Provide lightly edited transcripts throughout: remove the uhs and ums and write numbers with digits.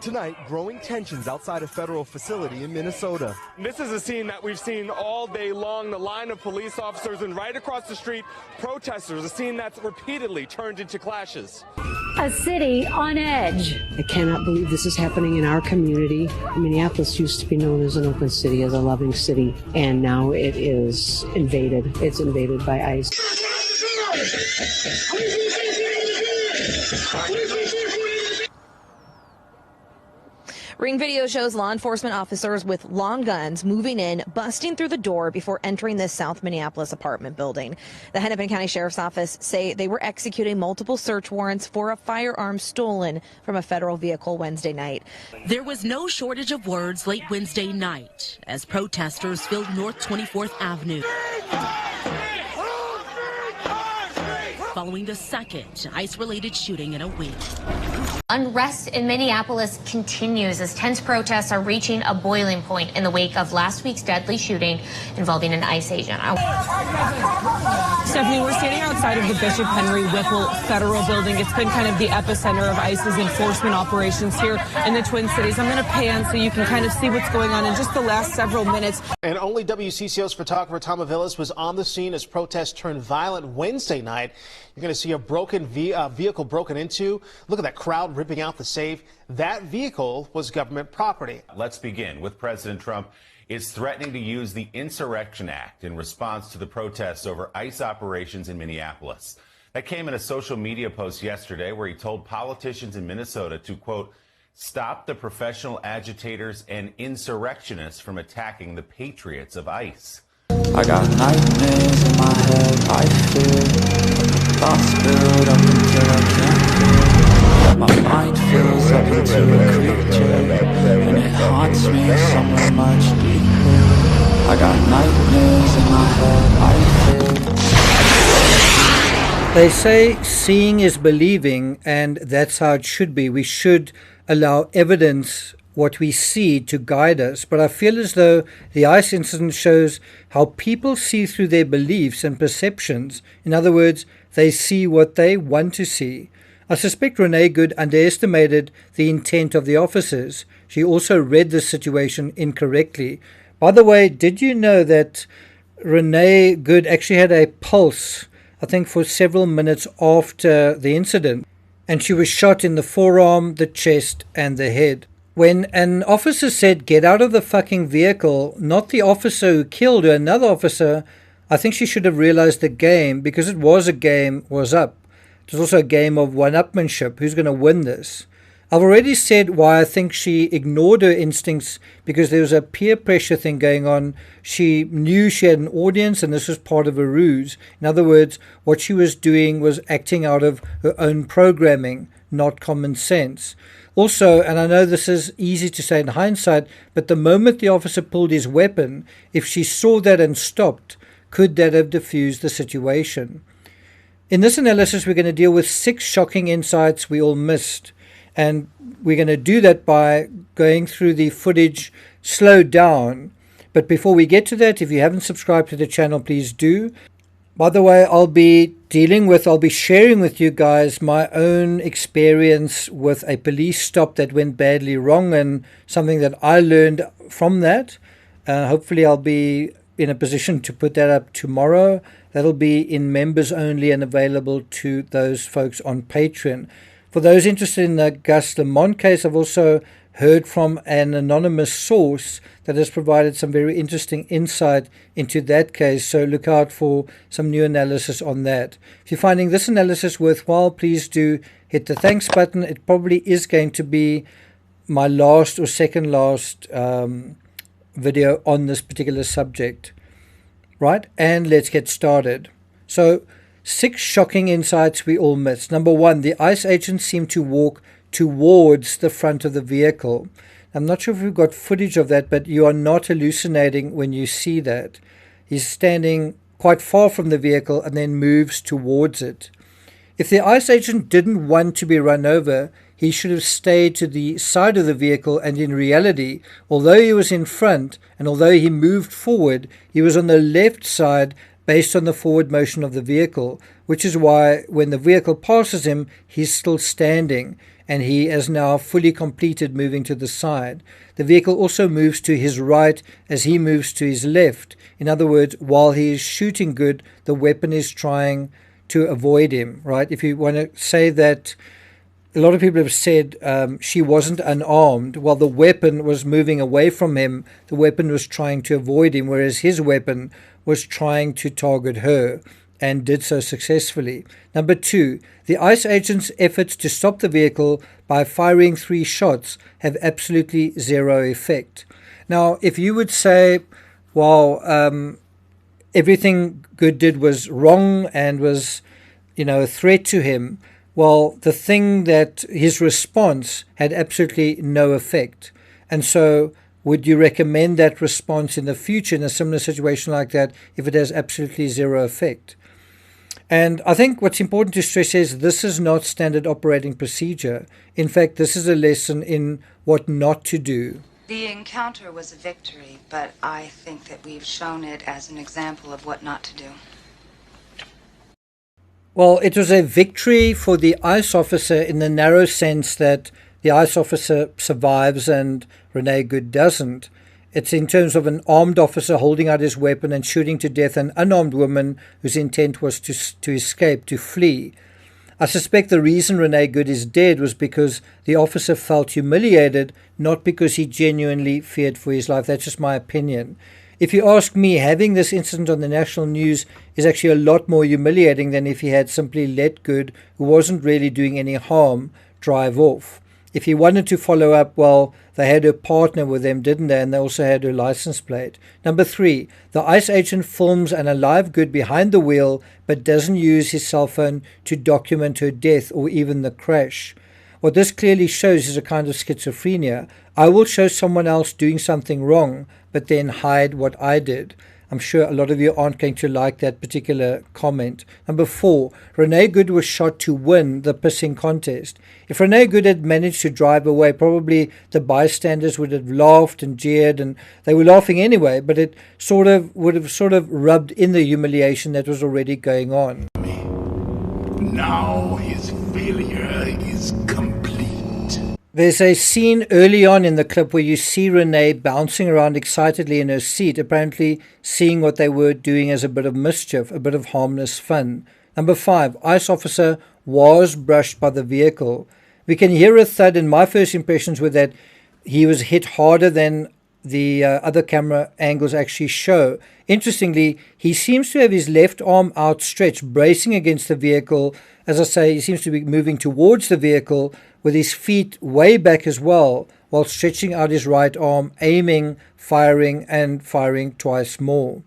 Tonight, growing tensions outside a federal facility in Minnesota. This is a scene that we've seen all day long. The line of police officers and right across the street, protesters, a scene that's repeatedly turned into clashes. A city on edge. I cannot believe this is happening in our community. Minneapolis used to be known as an open city, as a loving city, and now it is invaded. It's invaded by ICE. Ring video shows law enforcement officers with long guns moving in, busting through the door before entering this South Minneapolis apartment building. The Hennepin County Sheriff's Office say they were executing multiple search warrants for a firearm stolen from a federal vehicle Wednesday night. There was no shortage of words late Wednesday night as protesters filled North 24th Avenue. Following the second ICE-related shooting in a week. Unrest in Minneapolis continues as tense protests are reaching a boiling point in the wake of last week's deadly shooting involving an ICE agent. Stephanie, we're standing outside of the Bishop Henry Whipple Federal Building. It's been kind of the epicenter of ICE's enforcement operations here in the Twin Cities. I'm going to pan so you can kind of see what's going on in just the last several minutes. And only WCCO's photographer Tom Aviles was on the scene as protests turned violent Wednesday night. You're going to see a broken vehicle broken into. Look at that crowd ripping out the safe. That vehicle was government property. Let's begin with President Trump is threatening to use the Insurrection Act in response to the protests over ICE operations in Minneapolis. That came in a social media post yesterday where he told politicians in Minnesota to, quote, stop the professional agitators and insurrectionists from attacking the patriots of ICE. I got nightmares in my head, I fear. Thoughts build up until I can't feel. My mind fills up into a creature, and it haunts me somewhere much deeper. I got nightmares in my head, I fear. They say seeing is believing, and that's how it should be. We should allow evidence, what we see, to guide us. But I feel as though the ICE incident shows how people see through their beliefs and perceptions. In other words, they see what they want to see. I suspect Renee Good underestimated the intent of the officers. She also read the situation incorrectly. By the way, did you know that Renee Good actually had a pulse, I think, for several minutes after the incident? And she was shot in the forearm, the chest, and the head. When an officer said, get out of the fucking vehicle, not the officer who killed her, another officer, I think she should have realized the game, because it was a game, was up. It was also a game of one-upmanship. Who's going to win this? I've already said why I think she ignored her instincts, because there was a peer pressure thing going on. She knew she had an audience, and this was part of a ruse. In other words, what she was doing was acting out of her own programming, not common sense. Also, and I know this is easy to say in hindsight, but the moment the officer pulled his weapon, if she saw that and stopped, could that have diffused the situation? In this analysis, we're going to deal with 6 shocking insights we all missed. And we're going to do that by going through the footage slowed down. But before we get to that, if you haven't subscribed to the channel, please do. By the way, I'll be sharing with you guys my own experience with a police stop that went badly wrong and something that I learned from that. Hopefully I'll be in a position to put that up tomorrow. That'll be in members only and available to those folks on Patreon. For those interested in the Gus Lamont case, I've also heard from an anonymous source that has provided some very interesting insight into that case, so look out for some new analysis on that. If you're finding this analysis worthwhile, please do hit the thanks button. It probably is going to be my last or second last video on this particular subject. Right, and let's get started. So, 6 shocking insights we all missed. Number 1, the ICE agent seemed to walk towards the front of the vehicle. I'm not sure if we've got footage of that, but you are not hallucinating when you see that. He's standing quite far from the vehicle and then moves towards it. If the ICE agent didn't want to be run over, he should have stayed to the side of the vehicle, and in reality, although he was in front and although he moved forward, he was on the left side based on the forward motion of the vehicle, which is why when the vehicle passes him, he's still standing. and he has now fully completed moving to the side. The vehicle also moves to his right as he moves to his left. In other words, while he is shooting Good, the weapon is trying to avoid him, right? If you want to say that, a lot of people have said she wasn't unarmed. While the weapon was moving away from him, the weapon was trying to avoid him, whereas his weapon was trying to target her, and did so successfully. Number 2, the ICE agent's efforts to stop the vehicle by firing 3 shots have absolutely zero effect. Now, if you would say, well, everything Good did was wrong and was, a threat to him, well, the thing that his response had absolutely no effect. And so would you recommend that response in the future in a similar situation like that if it has absolutely zero effect? And I think what's important to stress is this is not standard operating procedure. In fact, this is a lesson in what not to do. The encounter was a victory, but I think that we've shown it as an example of what not to do. Well, it was a victory for the ICE officer in the narrow sense that the ICE officer survives and Renee Good doesn't. It's in terms of an armed officer holding out his weapon and shooting to death an unarmed woman whose intent was to escape, to flee. I suspect the reason Renee Good is dead was because the officer felt humiliated, not because he genuinely feared for his life. That's just my opinion. If you ask me, having this incident on the national news is actually a lot more humiliating than if he had simply let Good, who wasn't really doing any harm, drive off. If he wanted to follow up, well, they had her partner with them, didn't they? And they also had her license plate. Number 3, the ICE agent films an alive Good behind the wheel, but doesn't use his cell phone to document her death or even the crash. What this clearly shows is a kind of schizophrenia. I will show someone else doing something wrong, but then hide what I did. I'm sure a lot of you aren't going to like that particular comment. Number 4, Renee Good was shot to win the pissing contest. If Renee Good had managed to drive away, probably the bystanders would have laughed and jeered, and they were laughing anyway, but it would have rubbed in the humiliation that was already going on. Now his failure is complete. There's a scene early on in the clip where you see Renee bouncing around excitedly in her seat, apparently seeing what they were doing as a bit of mischief, a bit of harmless fun. Number 5, ICE officer was brushed by the vehicle. We can hear a thud, and my first impressions were that he was hit harder than the other camera angles actually show. Interestingly, he seems to have his left arm outstretched, bracing against the vehicle. As I say, he seems to be moving towards the vehicle with his feet way back as well, while stretching out his right arm, aiming, firing, and firing twice more.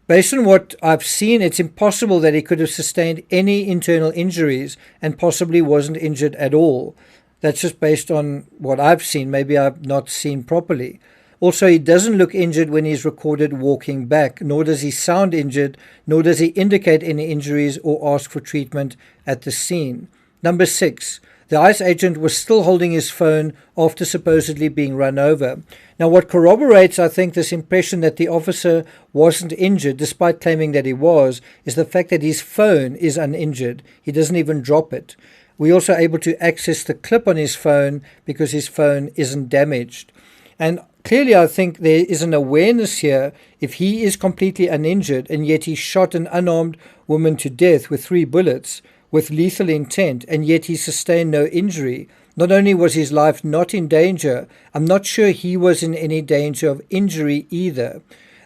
Based on what I've seen, it's impossible that he could have sustained any internal injuries and possibly wasn't injured at all. That's just based on what I've seen. Maybe I've not seen properly. Also, he doesn't look injured when he's recorded walking back, nor does he sound injured, nor does he indicate any injuries or ask for treatment at the scene. Number 6, the ICE agent was still holding his phone after supposedly being run over. Now, what corroborates, I think, this impression that the officer wasn't injured, despite claiming that he was, is the fact that his phone is uninjured. He doesn't even drop it. We're also able to access the clip on his phone because his phone isn't damaged. And clearly, I think there is an awareness here. If he is completely uninjured and yet he shot an unarmed woman to death with 3 bullets with lethal intent, and yet he sustained no injury, not only was his life not in danger, I'm not sure he was in any danger of injury either.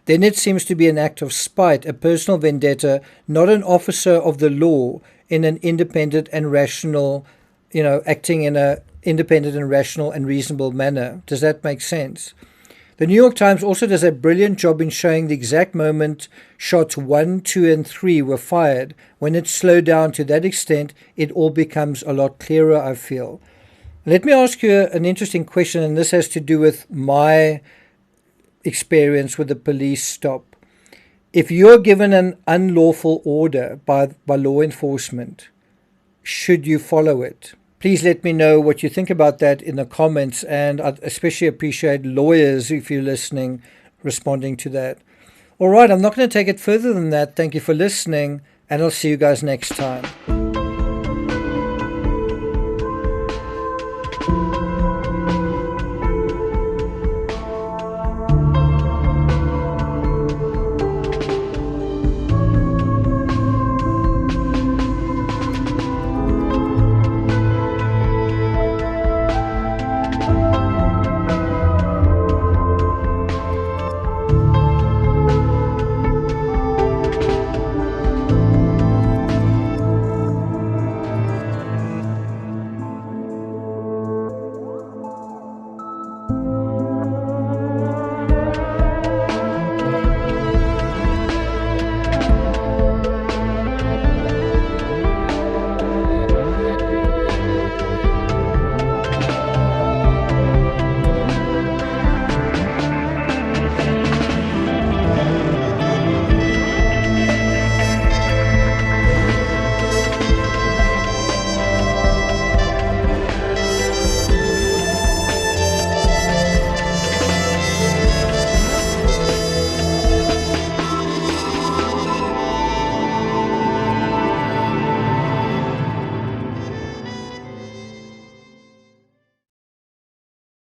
Then it seems to be an act of spite, a personal vendetta, not an officer of the law in an independent and rational, acting in an independent and rational and reasonable manner. Does that make sense? The New York Times also does a brilliant job in showing the exact moment shots 1, 2, and 3 were fired. When it's slowed down to that extent, it all becomes a lot clearer, I feel. Let me ask you an interesting question, and this has to do with my experience with the police stop. If you're given an unlawful order by law enforcement, should you follow it? Please let me know what you think about that in the comments, and I'd especially appreciate lawyers, if you're listening, responding to that. All right, I'm not going to take it further than that. Thank you for listening, and I'll see you guys next time.